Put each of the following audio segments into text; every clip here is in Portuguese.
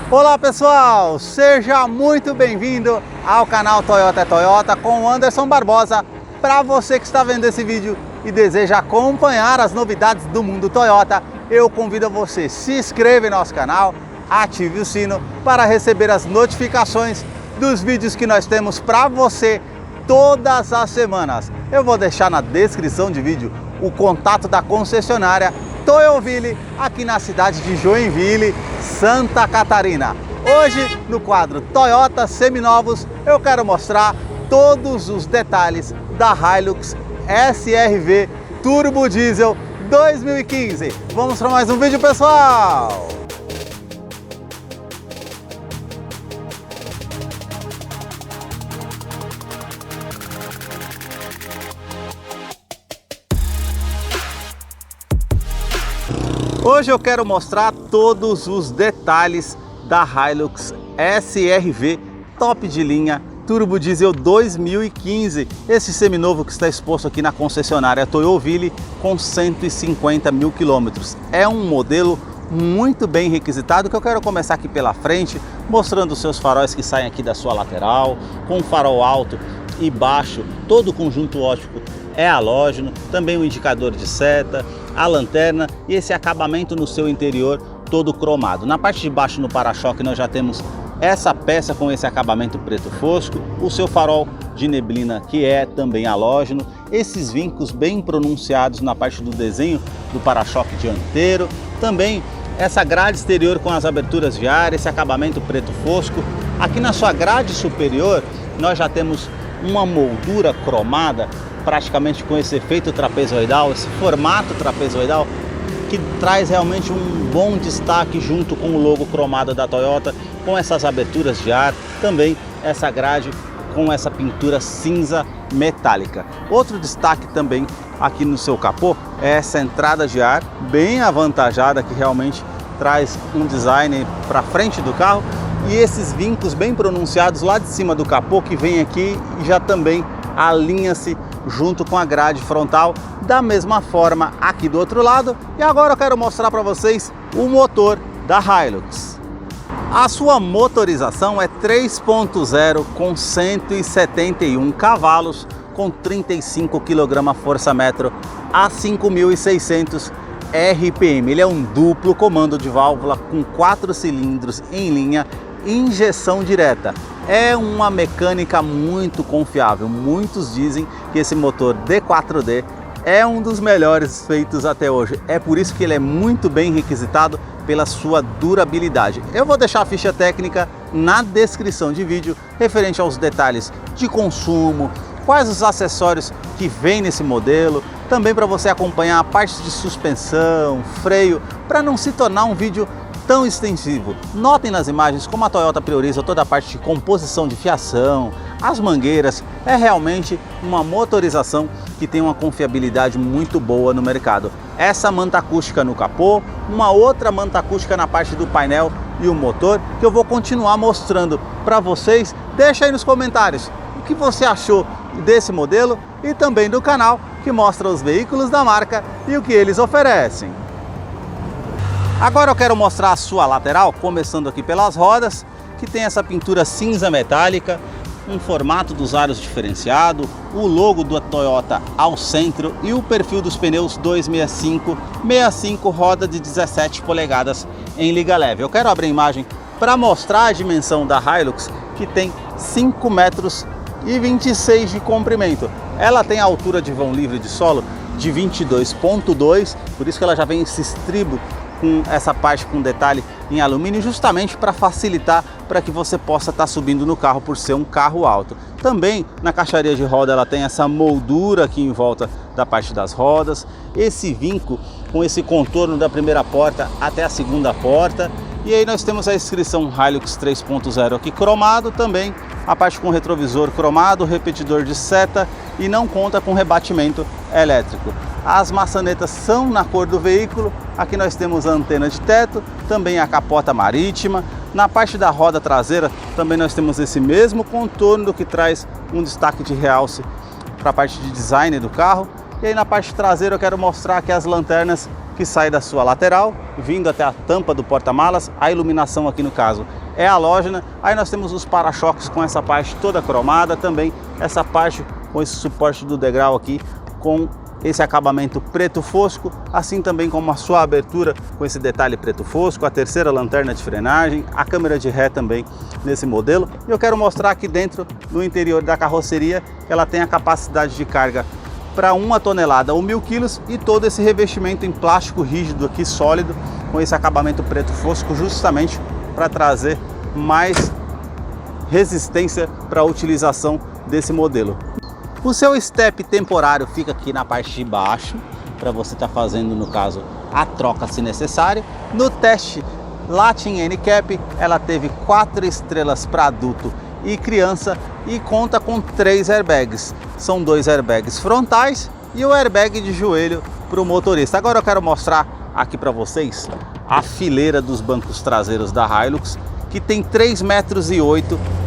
Olá pessoal, seja muito bem-vindo ao canal Toyota é Toyota com o Anderson Barbosa. Para você que está vendo esse vídeo e deseja acompanhar as novidades do mundo Toyota, eu convido você, se inscreva em nosso canal, ative o sino para receber as notificações dos vídeos que nós temos para você todas as semanas. Eu vou deixar na descrição de vídeo o contato da concessionária Toyoville, aqui na cidade de Joinville, Santa Catarina. Hoje, no quadro Toyota Seminovos, eu quero mostrar todos os detalhes da Hilux SR-V Turbo Diesel 2015. Vamos para mais um vídeo, pessoal! Hoje eu quero mostrar todos os detalhes da Hilux SR-V top de linha Turbo Diesel 2015. Esse seminovo que está exposto aqui na concessionária Toyoville com 150 mil quilômetros. É um modelo muito bem requisitado que eu quero começar aqui pela frente, mostrando os seus faróis que saem aqui da sua lateral, com farol alto e baixo, todo o conjunto óptico é halógeno, também o indicador de seta, a lanterna e esse acabamento no seu interior todo cromado. Na parte de baixo, no para-choque, nós já temos essa peça com esse acabamento preto fosco, o seu farol de neblina que é também halógeno, esses vincos bem pronunciados na parte do desenho do para-choque dianteiro, também essa grade exterior com as aberturas de ar, esse acabamento preto fosco. Aqui na sua grade superior nós já temos uma moldura cromada, praticamente com esse efeito trapezoidal, esse formato trapezoidal que traz realmente um bom destaque junto com o logo cromado da Toyota, com essas aberturas de ar, também essa grade com essa pintura cinza metálica. Outro destaque também aqui no seu capô é essa entrada de ar bem avantajada, que realmente traz um design para frente do carro, e esses vincos bem pronunciados lá de cima do capô que vem aqui e já também alinha-se junto com a grade frontal, da mesma forma aqui do outro lado. E agora eu quero mostrar para vocês o motor da Hilux. A sua motorização é 3.0 com 171 cavalos, com 35 kgfm a 5.600 RPM. Ele é um duplo comando de válvula com 4 cilindros em linha, injeção direta. É uma mecânica muito confiável. Muitos dizem que esse motor D4D é um dos melhores feitos até hoje. É por isso que ele é muito bem requisitado pela sua durabilidade. Eu vou deixar a ficha técnica na descrição de vídeo, referente aos detalhes de consumo, quais os acessórios que vem nesse modelo, também para você acompanhar a parte de suspensão, freio, para não se tornar um vídeo tão extensivo. Notem nas imagens como a Toyota prioriza toda a parte de composição de fiação, as mangueiras. É realmente uma motorização que tem uma confiabilidade muito boa no mercado. Essa manta acústica no capô, uma outra manta acústica na parte do painel e o motor, que eu vou continuar mostrando para vocês. Deixa aí nos comentários o que você achou desse modelo e também do canal, que mostra os veículos da marca e o que eles oferecem. Agora eu quero mostrar a sua lateral, começando aqui pelas rodas, que tem essa pintura cinza metálica, um formato dos aros diferenciado, o logo da Toyota ao centro e o perfil dos pneus 265/65, roda de 17 polegadas em liga leve. Eu quero abrir a imagem para mostrar a dimensão da Hilux, que tem 5,26 m de comprimento. Ela tem a altura de vão livre de solo de 22,2, por isso que ela já vem esse estribo com essa parte com detalhe em alumínio, justamente para facilitar para que você possa estar subindo no carro por ser um carro alto. Também na caixaria de roda ela tem essa moldura aqui em volta da parte das rodas, esse vinco com esse contorno da primeira porta até a segunda porta, e aí nós temos a inscrição Hilux 3.0 aqui cromado, também a parte com retrovisor cromado, repetidor de seta, e não conta com rebatimento elétrico. As maçanetas são na cor do veículo. Aqui nós temos a antena de teto, também a capota marítima. Na parte da roda traseira também nós temos esse mesmo contorno, que traz um destaque de realce para a parte de design do carro. E aí na parte traseira eu quero mostrar que as lanternas que sai da sua lateral, vindo até a tampa do porta-malas. A iluminação aqui no caso é halógena. Aí nós temos os para-choques com essa parte toda cromada, também essa parte com esse suporte do degrau aqui com esse acabamento preto fosco, assim também como a sua abertura com esse detalhe preto fosco, a terceira lanterna de frenagem, a câmera de ré também nesse modelo. E eu quero mostrar aqui dentro, no interior da carroceria, que ela tem a capacidade de carga para 1 tonelada ou 1000 quilos e todo esse revestimento em plástico rígido aqui, sólido, com esse acabamento preto fosco, justamente para trazer mais resistência para a utilização desse modelo. O seu step temporário fica aqui na parte de baixo, para você estar fazendo, no caso, a troca se necessário. No teste Latin NCAP, ela teve 4 estrelas para adulto e criança e conta com 3 airbags. São 2 airbags frontais e o airbag de joelho para o motorista. Agora eu quero mostrar aqui para vocês a fileira dos bancos traseiros da Hilux, que tem 3,8 metros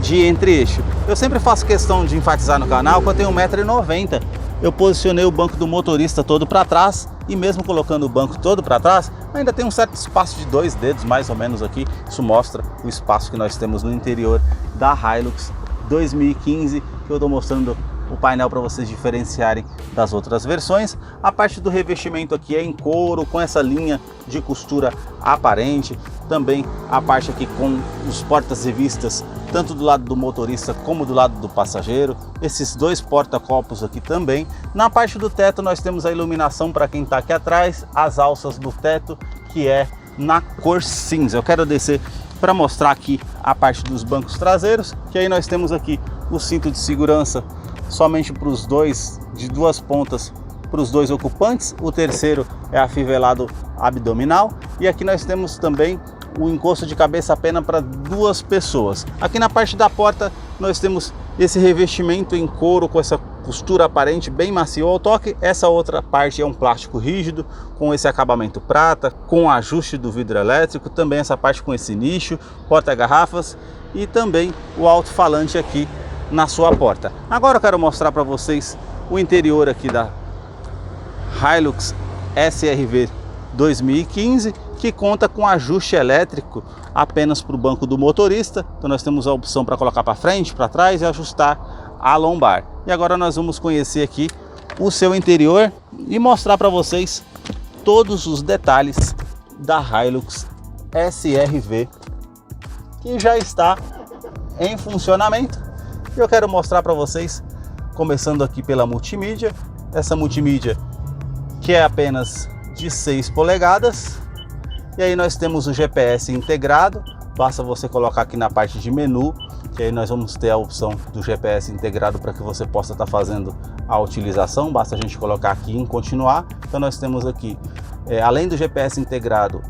de entre-eixo. Eu sempre faço questão de enfatizar no canal que eu tenho 1,90 m. Eu posicionei o banco do motorista todo para trás e mesmo colocando o banco todo para trás, ainda tem um certo espaço de 2 dedos mais ou menos aqui. Isso mostra o espaço que nós temos no interior da Hilux 2015, que eu estou mostrando o painel para vocês diferenciarem das outras versões. A parte do revestimento aqui é em couro, com essa linha de costura aparente. Também a parte aqui com os portas-revistas, tanto do lado do motorista como do lado do passageiro. Esses 2 porta-copos aqui também. Na parte do teto nós temos a iluminação para quem está aqui atrás, as alças do teto, que é na cor cinza. Eu quero descer para mostrar aqui a parte dos bancos traseiros, que aí nós temos aqui o cinto de segurança somente para os dois, de 2 pontas para os 2 ocupantes. O terceiro é afivelado abdominal e aqui nós temos também o encosto de cabeça apenas para 2 pessoas. Aqui na parte da porta nós temos esse revestimento em couro com essa costura aparente bem macio ao toque. Essa outra parte é um plástico rígido com esse acabamento prata, com ajuste do vidro elétrico, também essa parte com esse nicho, porta-garrafas e também o alto-falante aqui na sua porta. Agora eu quero mostrar para vocês o interior aqui da Hilux SRV 2015, que conta com ajuste elétrico apenas para o banco do motorista. Então nós temos a opção para colocar para frente, para trás e ajustar a lombar. E agora nós vamos conhecer aqui o seu interior e mostrar para vocês todos os detalhes da Hilux SRV, que já está em funcionamento. E eu quero mostrar para vocês, começando aqui pela multimídia, essa multimídia que é apenas de 6 polegadas. E aí nós temos o GPS integrado, basta você colocar aqui na parte de menu, que aí nós vamos ter a opção do GPS integrado para que você possa estar fazendo a utilização. Basta a gente colocar aqui em continuar. Então nós temos aqui, além do GPS integrado,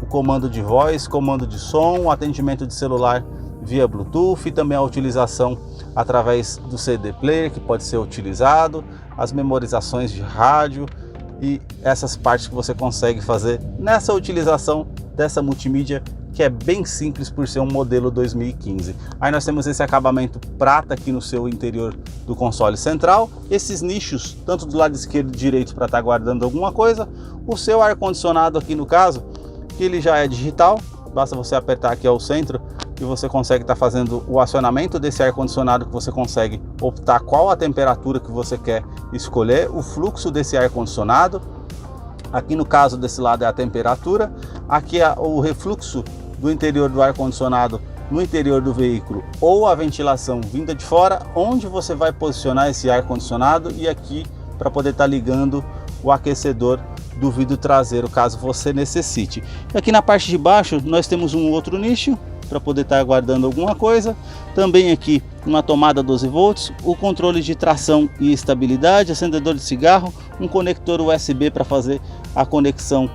o comando de voz, comando de som, o atendimento de celular via Bluetooth e também a utilização através do CD player, que pode ser utilizado, as memorizações de rádio e essas partes que você consegue fazer nessa utilização dessa multimídia, que é bem simples por ser um modelo 2015. Aí nós temos esse acabamento prata aqui no seu interior do console central, esses nichos tanto do lado esquerdo e direito para estar guardando alguma coisa, o seu ar-condicionado aqui no caso, que ele já é digital, basta você apertar aqui ao centro e você consegue estar fazendo o acionamento desse ar-condicionado, que você consegue optar qual a temperatura que você quer escolher, o fluxo desse ar-condicionado. Aqui no caso desse lado é a temperatura, aqui é o refluxo do interior do ar-condicionado no interior do veículo ou a ventilação vinda de fora, onde você vai posicionar esse ar-condicionado, e aqui para poder estar ligando o aquecedor do vidro traseiro, caso você necessite. E aqui na parte de baixo nós temos um outro nicho para poder estar guardando alguma coisa. Também aqui uma tomada 12 volts, o controle de tração e estabilidade, acendedor de cigarro, um conector USB para fazer a conexão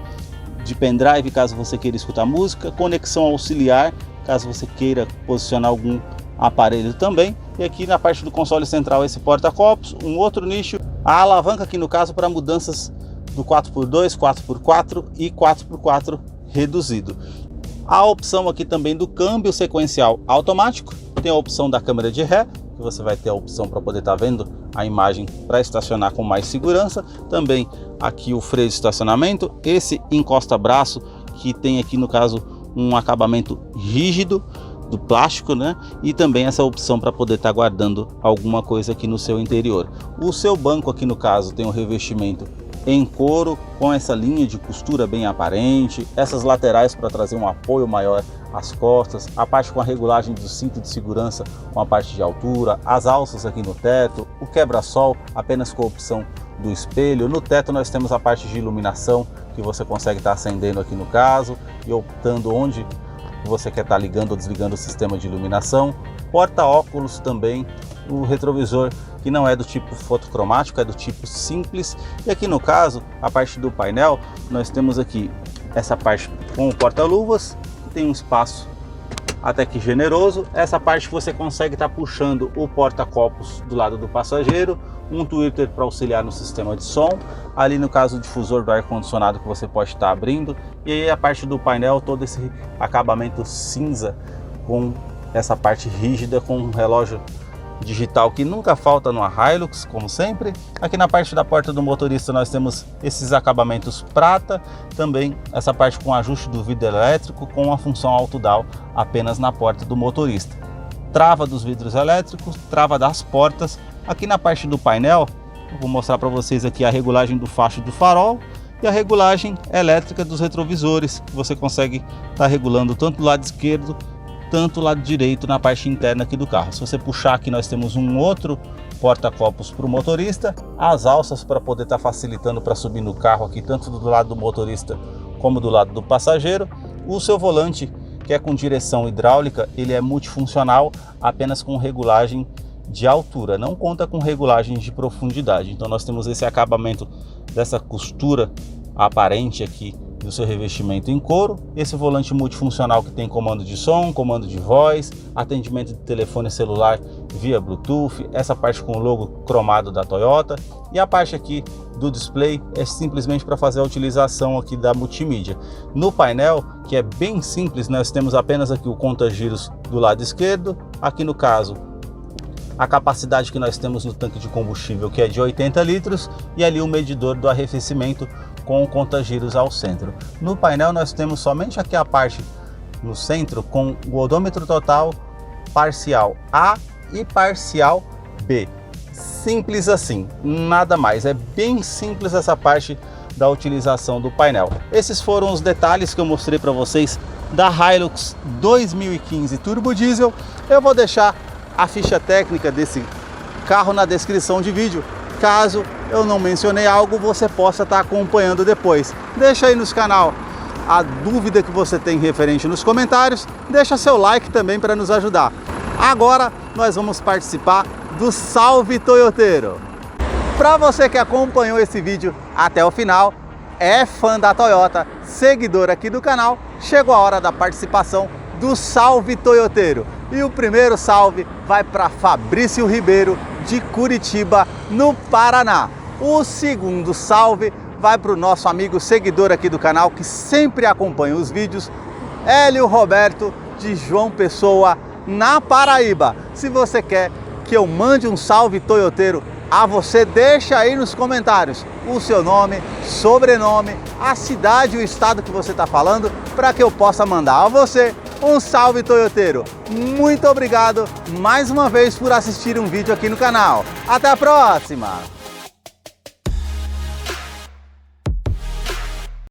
de pendrive caso você queira escutar música, conexão auxiliar caso você queira posicionar algum aparelho também. E aqui na parte do console central esse porta-copos, um outro nicho, a alavanca aqui no caso para mudanças do 4x2, 4x4 e 4x4 reduzido. A opção aqui também do câmbio sequencial automático, tem a opção da câmera de ré, que você vai ter a opção para poder estar vendo a imagem para estacionar com mais segurança. Também aqui o freio de estacionamento, esse encosta-braço que tem aqui no caso um acabamento rígido do plástico, né? E também essa opção para poder estar guardando alguma coisa aqui no seu interior. O seu banco aqui no caso tem um revestimento em couro com essa linha de costura bem aparente, essas laterais para trazer um apoio maior às costas, a parte com a regulagem do cinto de segurança com a parte de altura, as alças aqui no teto, o quebra-sol apenas com a opção do espelho. No teto nós temos a parte de iluminação que você consegue estar acendendo aqui no caso e optando onde você quer estar ligando ou desligando o sistema de iluminação. Porta-óculos também, o retrovisor que não é do tipo fotocromático, é do tipo simples. E aqui no caso, a parte do painel, nós temos aqui essa parte com o porta-luvas, que tem um espaço até que generoso. Essa parte você consegue estar puxando o porta-copos do lado do passageiro, um tweeter para auxiliar no sistema de som, ali no caso o difusor do ar-condicionado que você pode estar abrindo, e aí a parte do painel, todo esse acabamento cinza com essa parte rígida, com um relógio digital que nunca falta numa Hilux, como sempre. Aqui na parte da porta do motorista nós temos esses acabamentos prata, também essa parte com ajuste do vidro elétrico com a função auto-down apenas na porta do motorista. Trava dos vidros elétricos, trava das portas. Aqui na parte do painel, eu vou mostrar para vocês aqui a regulagem do facho do farol e a regulagem elétrica dos retrovisores, que você consegue estar regulando tanto do lado esquerdo tanto o lado direito na parte interna aqui do carro. Se você puxar aqui, nós temos um outro porta-copos para o motorista, as alças para poder estar facilitando para subir no carro aqui, tanto do lado do motorista como do lado do passageiro. O seu volante, que é com direção hidráulica, ele é multifuncional, apenas com regulagem de altura, não conta com regulagem de profundidade. Então nós temos esse acabamento dessa costura aparente aqui do seu revestimento em couro, esse volante multifuncional que tem comando de som, comando de voz, atendimento de telefone celular via Bluetooth, essa parte com o logo cromado da Toyota, e a parte aqui do display é simplesmente para fazer a utilização aqui da multimídia. No painel, que é bem simples, nós temos apenas aqui o conta-giros do lado esquerdo, aqui no caso a capacidade que nós temos no tanque de combustível, que é de 80 litros, e ali o medidor do arrefecimento com o conta-giros ao centro. No painel nós temos somente aqui a parte no centro com o odômetro total, parcial A e parcial B. Simples assim, nada mais. É bem simples essa parte da utilização do painel. Esses foram os detalhes que eu mostrei para vocês da Hilux 2015 Turbo Diesel. Eu vou deixar a ficha técnica desse carro na descrição de vídeo. Caso eu não mencionei algo, você possa estar acompanhando depois. Deixa aí nos canal a dúvida que você tem referente nos comentários. Deixa seu like também para nos ajudar. Agora nós vamos participar do Salve Toyoteiro. Para você que acompanhou esse vídeo até o final, é fã da Toyota, seguidor aqui do canal, chegou a hora da participação do Salve Toyoteiro. E o primeiro salve vai para Fabrício Ribeiro, de Curitiba, no Paraná. O segundo salve vai para o nosso amigo seguidor aqui do canal, que sempre acompanha os vídeos, Hélio Roberto, de João Pessoa, na Paraíba. Se você quer que eu mande um salve toyoteiro a você, deixa aí nos comentários o seu nome, sobrenome, a cidade e o estado que você está falando, para que eu possa mandar a você um salve toyoteiro. Muito obrigado mais uma vez por assistir um vídeo aqui no canal. Até a próxima!